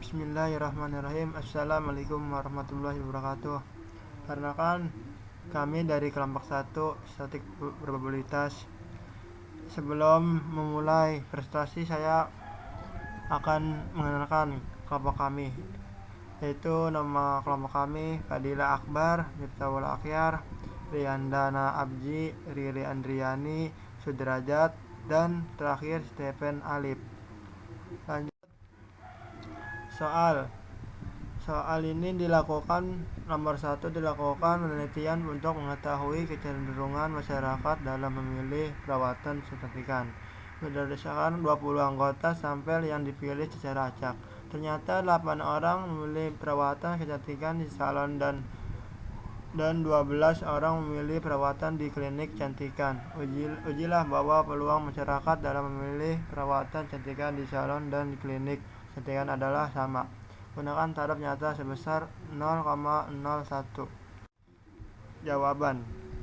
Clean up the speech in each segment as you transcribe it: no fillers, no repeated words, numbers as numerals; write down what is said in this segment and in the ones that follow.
Bismillahirrahmanirrahim. Assalamualaikum warahmatullahi wabarakatuh. Perkenalkan, kami dari kelompok 1 statik probabilitas. Sebelum memulai presentasi, saya akan mengenalkan kelompok kami, yaitu nama kelompok kami Fadila Akbar, Miftahul Akhyar, Riyandana Abji, Riri Andriani, Sudrajat, dan terakhir Stephen Alif. Lanjut. Soal ini nomor 1 dilakukan penelitian untuk mengetahui kecenderungan masyarakat dalam memilih perawatan kecantikan. Berdasarkan 20 anggota sampel yang dipilih secara acak. Ternyata 8 orang memilih perawatan kecantikan di salon dan 12 orang memilih perawatan di klinik kecantikan. Ujilah bahwa peluang masyarakat dalam memilih perawatan kecantikan di salon dan di klinik kecantikan adalah sama. Gunakan taraf nyata sebesar 0,01.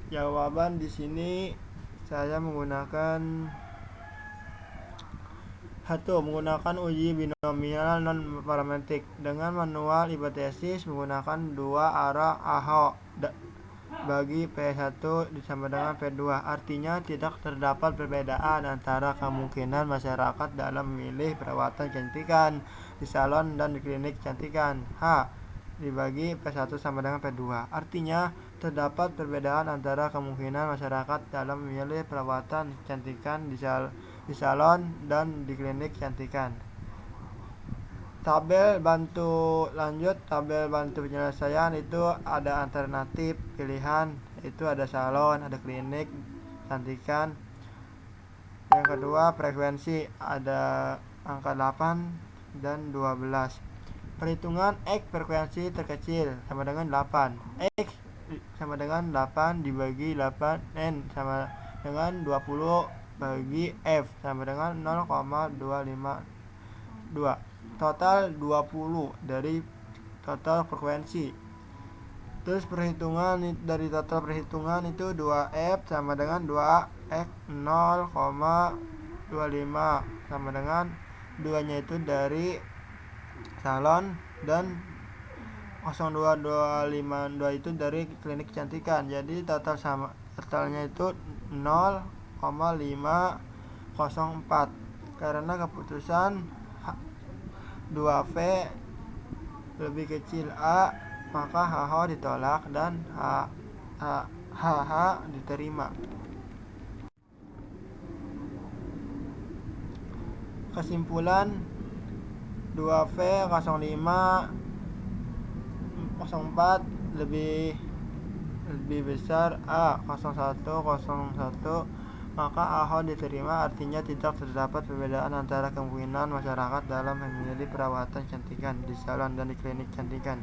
Jawaban di sini saya menggunakan uji binomial non parametrik dengan manual hipotesis menggunakan 2 arah AHO bagi P1 sama dengan P2. Artinya tidak terdapat perbedaan antara kemungkinan masyarakat dalam memilih perawatan kecantikan di salon dan di klinik kecantikan. H dibagi P1 sama dengan P2. Artinya terdapat perbedaan antara kemungkinan masyarakat dalam memilih perawatan kecantikan di salon dan di klinik kecantikan. Tabel bantu penyelesaian itu ada alternatif pilihan, itu ada salon, ada klinik kecantikan. Yang kedua, frekuensi ada angka 8 dan 12. Perhitungan X frekuensi terkecil sama dengan 8. X sama dengan 8 dibagi 8, N sama dengan 20 bagi F sama dengan 0,252. Total 20 dari total frekuensi. Terus dari total perhitungan itu 2F sama dengan 2X 0,25 sama dengan 2 nya itu dari salon dan 0,2252 itu dari klinik kecantikan. Jadi totalnya itu 0,504. Karena keputusan 2V lebih kecil A, maka HH ditolak dan HH diterima. Kesimpulan 2V 0504 lebih besar A 0101, maka AHO diterima. Artinya tidak terdapat perbedaan antara kemungkinan masyarakat dalam memilih perawatan kecantikan di salon dan di klinik kecantikan.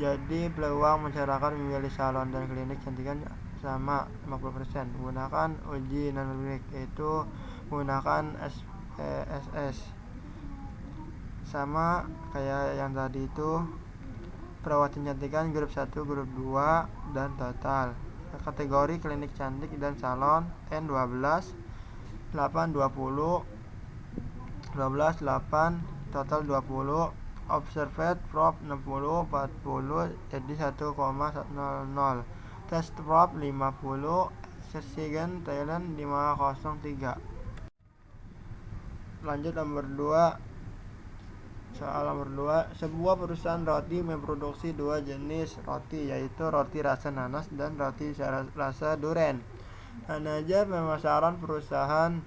Jadi peluang masyarakat memilih salon dan klinik kecantikan sama 50%. Menggunakan uji non-numerik, yaitu menggunakan SPSS, sama kayak yang tadi itu. Perawatan kecantikan grup 1, grup 2, dan total. Kategori klinik cantik dan salon N12 8 20 12 8 total 20. Observed probe 60 40 jadi 1,00. Test probe 50. Excision talent 503. Lanjut soal nomor 2. Sebuah perusahaan roti memproduksi 2 jenis roti, yaitu roti rasa nanas dan roti rasa durian. Manajer pemasaran perusahaan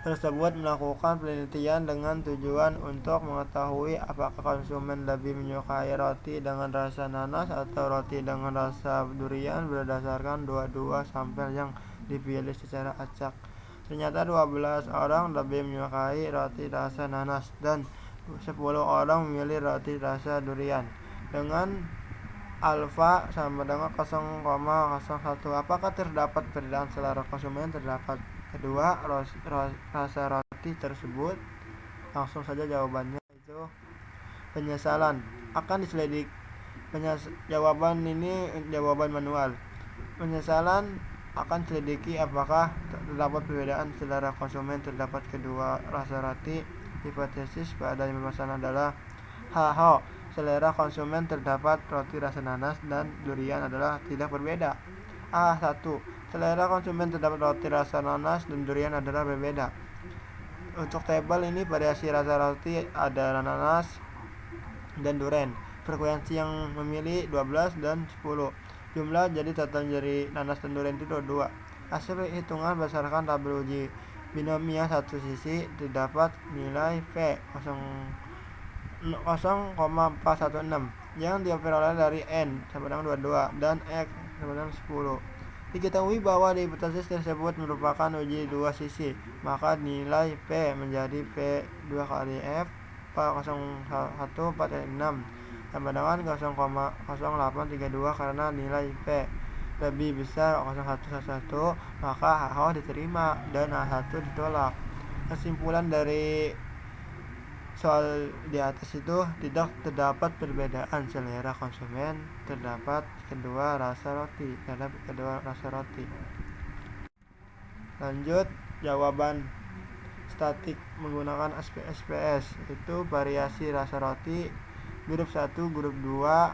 tersebut melakukan penelitian dengan tujuan untuk mengetahui apakah konsumen lebih menyukai roti dengan rasa nanas atau roti dengan rasa durian berdasarkan 22 sampel yang dipilih secara acak. Ternyata 12 orang lebih menyukai roti rasa nanas dan 10 orang memilih roti rasa durian. Dengan alfa sama dengan 0,01. Apakah terdapat perbedaan selera konsumen terdapat kedua rasa roti tersebut? Langsung saja jawabannya itu penyesalan. Akan diselidik. Jawaban ini jawaban manual. Penyesalan akan selidiki apakah terdapat perbedaan selera konsumen terdapat kedua rasa roti. Hipotesis pada pembahasan adalah HH. Selera konsumen terdapat roti rasa nanas dan durian adalah tidak berbeda. A1. Selera konsumen terdapat roti rasa nanas dan durian adalah berbeda. Untuk tabel ini variasi rasa roti ada nanas dan durian. Frekuensi yang memilih 12 dan 10. Jumlah jadi total dari nanas dan durian itu 22. Hasil hitungan berdasarkan tabel uji binomial satu sisi terdapat nilai V 0,416 yang diperoleh dari N sama dengan 22 dan X sama dengan 10. Diketahui bahwa di hipotesis tersebut merupakan uji dua sisi, maka nilai P menjadi P 2 kali F 0,146 sama dengan 0,0832 karena nilai P lebih besar 0,111, maka HH diterima dan A1 ditolak. Kesimpulan dari soal di atas itu tidak terdapat perbedaan selera konsumen terdapat kedua rasa roti. Lanjut jawaban statik menggunakan SPS itu variasi rasa roti grup 1, grup 2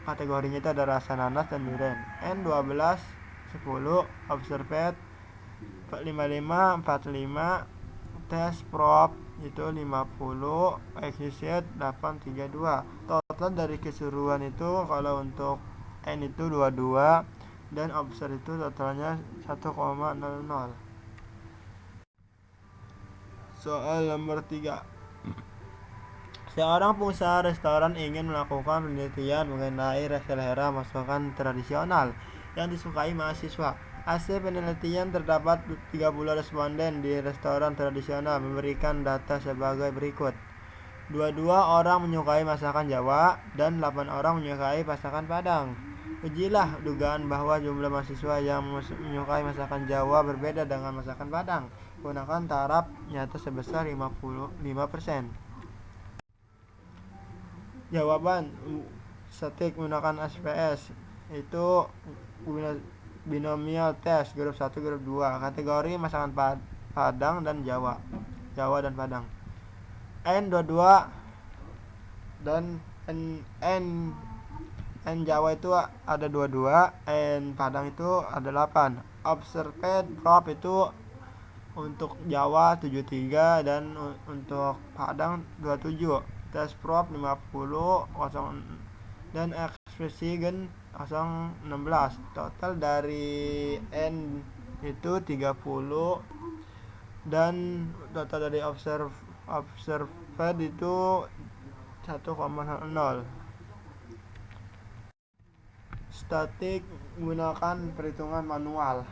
kategorinya itu ada rasa nanas dan durian. N12 10 observed 55 45 tes prop itu 50 exit 832. Total dari keseluruhan itu kalau untuk N itu 22 dan observe itu totalnya 1,00. Soal nomor 3. Seorang pengusaha restoran ingin melakukan penelitian mengenai selera masakan tradisional yang disukai mahasiswa. Hasil penelitian terdapat 30 responden di restoran tradisional memberikan data sebagai berikut. 22 orang menyukai masakan Jawa dan 8 orang menyukai masakan Padang. Ujilah dugaan bahwa jumlah mahasiswa yang menyukai masakan Jawa berbeda dengan masakan Padang. Gunakan taraf nyata sebesar 55%. Jawaban statik menggunakan SPS itu binomial test grup 1 grup 2 kategori masakan Padang dan Jawa dan Padang. N22 dan N Jawa itu ada 22, N Padang itu ada 8. Observed prop itu untuk Jawa 73 dan untuk Padang 27. Tes prop 50 dan ekspresi gen 016. Total dari N itu 30 dan total dari observed itu 1,0. Statik menggunakan perhitungan manual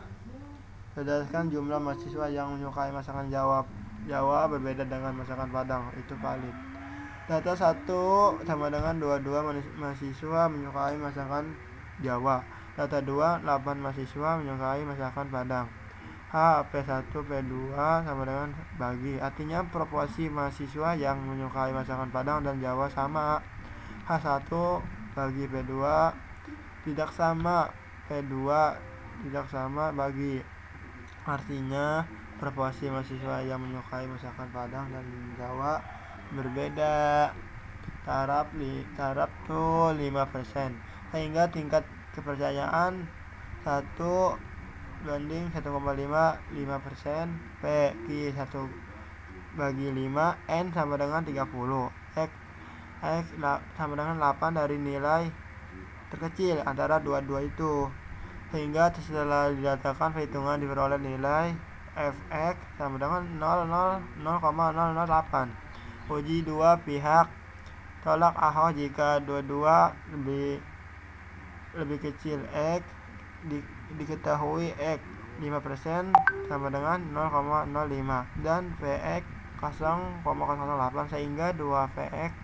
berdasarkan jumlah mahasiswa yang menyukai masakan Jawa berbeda dengan masakan Padang, itu valid. Data 1 sama dengan 22 mahasiswa menyukai masakan Jawa. Data 2 8 mahasiswa menyukai masakan Padang. H P1 P2 sama dengan bagi, artinya proporsi mahasiswa yang menyukai masakan Padang dan Jawa sama. H1 bagi P2 tidak sama, P2 tidak sama bagi, artinya proporsi mahasiswa yang menyukai masakan Padang dan Jawa berbeda. Taraf tuh 5%, sehingga tingkat kepercayaan 1 banding 1,5 5%. P Q 1 bagi 5, N sama dengan 30, X sama dengan 8 dari nilai terkecil antara dua itu, sehingga setelah didatakan perhitungan diperoleh nilai Fx sama dengan 0,008. Uji dua pihak. Tolak AH jika dua-dua lebih kecil. X diketahui X 5% sama dengan 0,05 dan Vx 0,008, sehingga 2 Vx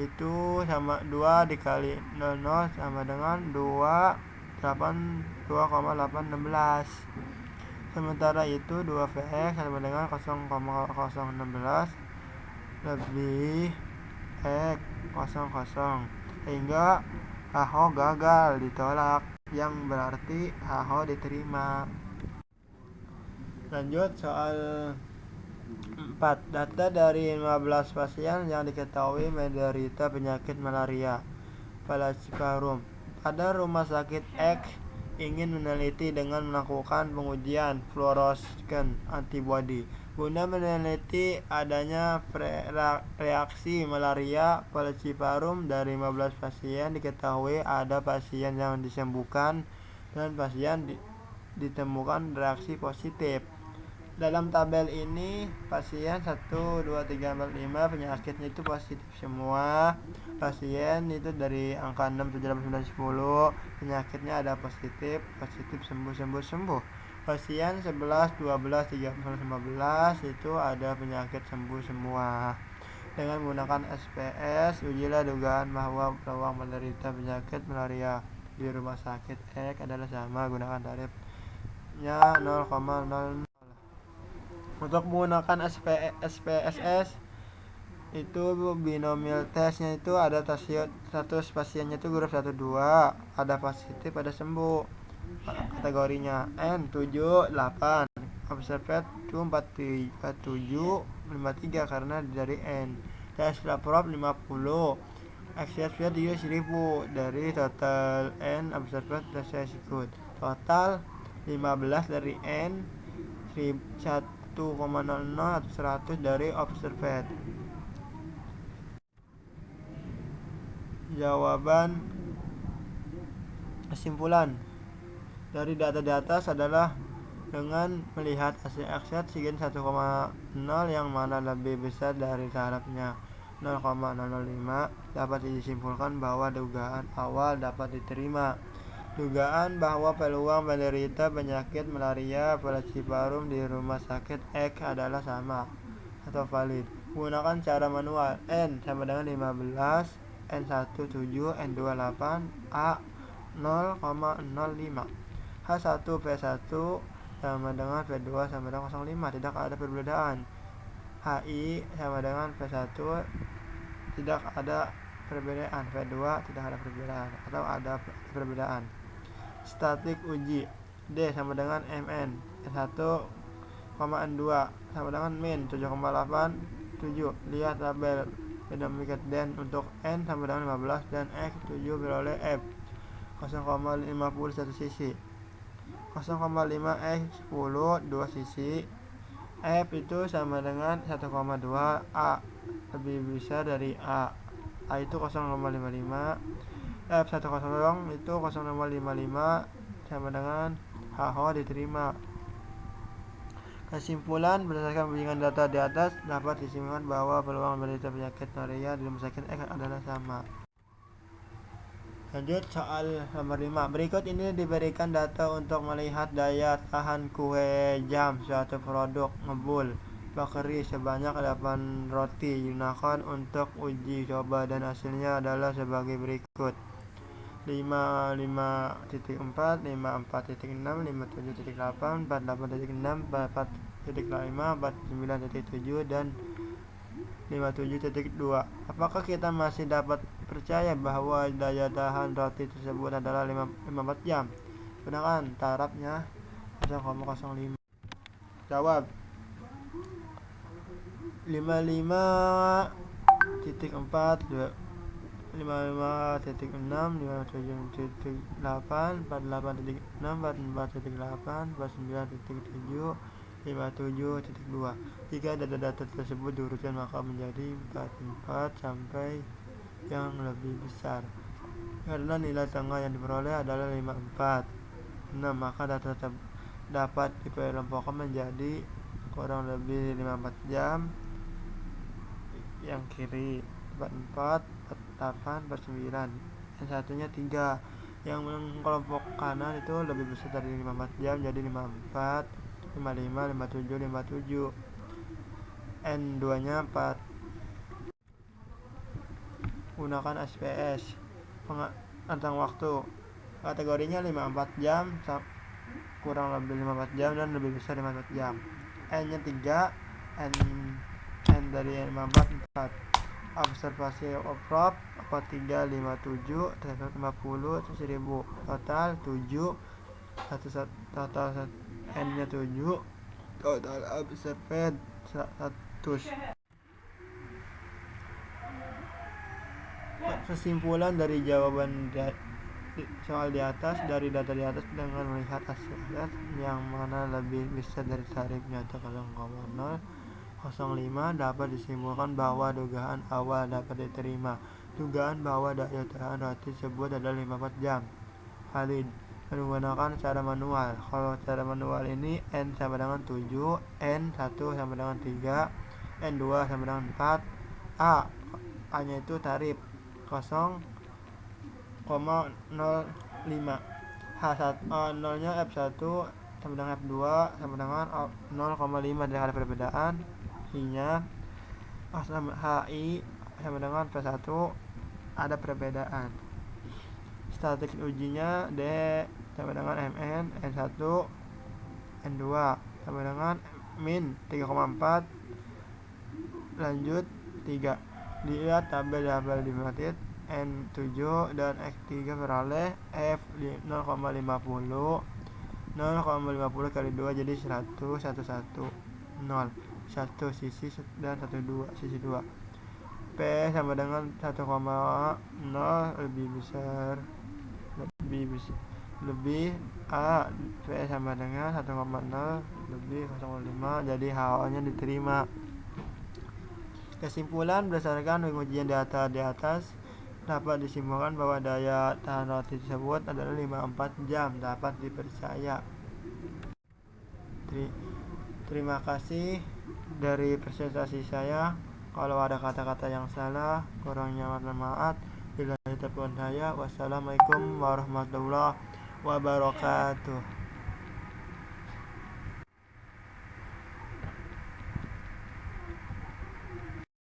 itu sama 2 dikali 00 sama dengan 2,816. Sementara itu 2 Vx sama dengan 0,016 lebih X 00, sehingga HH gagal, ditolak, yang berarti HH diterima. Lanjut soal 4. Data dari 15 pasien yang diketahui menderita penyakit malaria falciparum. Pada rumah sakit X ingin meneliti dengan melakukan pengujian fluorescence antibody guna meneliti adanya reaksi malaria falciparum. Dari 15 pasien diketahui ada pasien yang disembuhkan dan pasien ditemukan reaksi positif. Dalam tabel ini pasien 1, 2, 3, 4, 5 penyakitnya itu positif semua. Pasien itu dari angka 6, 7, 8, 9, 10 penyakitnya ada positif, sembuh. Pasien 11, 12, 13, 15 itu ada penyakit sembuh semua. Dengan menggunakan SPS, ujilah dugaan bahwa peluang menderita penyakit malaria di rumah sakit X adalah sama. Gunakan tarifnya 0,0. Untuk menggunakan SPSS itu binomial testnya itu ada status pasiennya itu grup 1, 2, ada positif, ada sembuh. Kategorinya N 7, 8, observed 47, 53 karena dari N. Tes prop 50, exception 1000 dari total N observed tes ikut. Total 15 dari N 1,00 atau 100 dari observed. Jawaban kesimpulan dari data di atas adalah dengan melihat hasil akset sigin 1,0 yang mana lebih besar dari tarafnya 0,005 dapat disimpulkan bahwa dugaan awal dapat diterima. Dugaan bahwa peluang menderita penyakit malaria falciparum di rumah sakit X adalah sama atau valid. Gunakan cara manual. N sama dengan 15, N1 7, N2 8, A 0,05. H1 P1 sama dengan P2 sama dengan 0,5, tidak ada perbedaan. HI sama dengan P1, tidak ada perbedaan. P2 tidak ada perbedaan atau ada perbedaan. Statik uji. D sama dengan MN. N1, N2 sama dengan min 7,87. Lihat tabel denominator dan untuk N sama dengan 15 dan X 7 beroleh F 0,50 sisi, 0,5 X 10 2 sisi. F itu sama dengan 1,2. A lebih besar dari A itu 0,55. F10 itu 0,55 sama dengan HO diterima. Kesimpulan berdasarkan bimbingan data di atas dapat disimpulkan bahwa peluang menderita penyakit malaria di rumah sakit X adalah sama. Lanjut soal nomor 5. Berikut ini diberikan data untuk melihat daya tahan kue jam suatu produk ngebul bakery sebanyak 8 roti digunakan untuk uji coba dan hasilnya adalah sebagai berikut. 55.4, 54.6, 57.8, 48.6, 44.5, 49.7 dan 57.2. Apakah kita masih dapat percaya bahwa daya tahan roti tersebut adalah 54 jam? Gunakan tarafnya 0,05. Jawab 55.4, 55.6, 57.8, 48.6, 44.8, 49.7, 57.2. Jika data-data tersebut diurutkan maka menjadi 44 sampai yang lebih besar. Karena nilai tengah yang diperoleh adalah 54. Maka data dapat dikelompokkan menjadi kurang lebih 54 jam yang kiri, 44, 48, 49. Yang satunya 3. Yang kelompok kanan itu lebih besar dari 54 jam jadi 54, 55, 57, 57. N2 nya 4. Gunakan SPS tentang waktu. Kategorinya 54 jam kurang lebih 54 jam dan lebih besar 54 jam. N nya 3, N dari 54 4. Observasi prop 3, 57, 350, 1000. Total 7, total N nya 7, Total observed 100. Kesimpulan dari jawaban soal di atas dari data di atas dengan melihat hasil yang mana lebih besar dari tarif nyata 0,005 dapat disimpulkan bahwa dugaan awal dapat diterima. Dugaan bahwa daya tahan roti tersebut adalah 54 jam. Valid menggunakan cara manual. Kalau cara manual ini N sama dengan 7, N1 sama dengan 3, N2 sama dengan 4. A nya itu tarif 0,05. H1 nya F1 sama dengan F2 sama dengan 0,5 dari ada perbedaan. I nya HI sama dengan P1 ada perbedaan. Statik ujinya D sama dengan MN, N1, N2 sama dengan min 3,4, lanjut 3. Lihat tabel di menit. N7 dan X3 beroleh F 0,50 kali 2 jadi 100, 1, 0 1 sisi dan 1, 2 sisi 2. P sama dengan 1,0 lebih besar lebih A. P sama dengan 1,0 lebih 0,5 jadi HO nya diterima. Kesimpulan berdasarkan pengujian data di atas dapat disimpulkan bahwa daya tahan roti tersebut adalah 54 jam, dapat dipercaya. Terima kasih dari presentasi saya. Kalau ada kata-kata yang salah, kurangnya mohon maaf. Bila taufiq wal hidayah. Wassalamualaikum warahmatullahi wabarakatuh.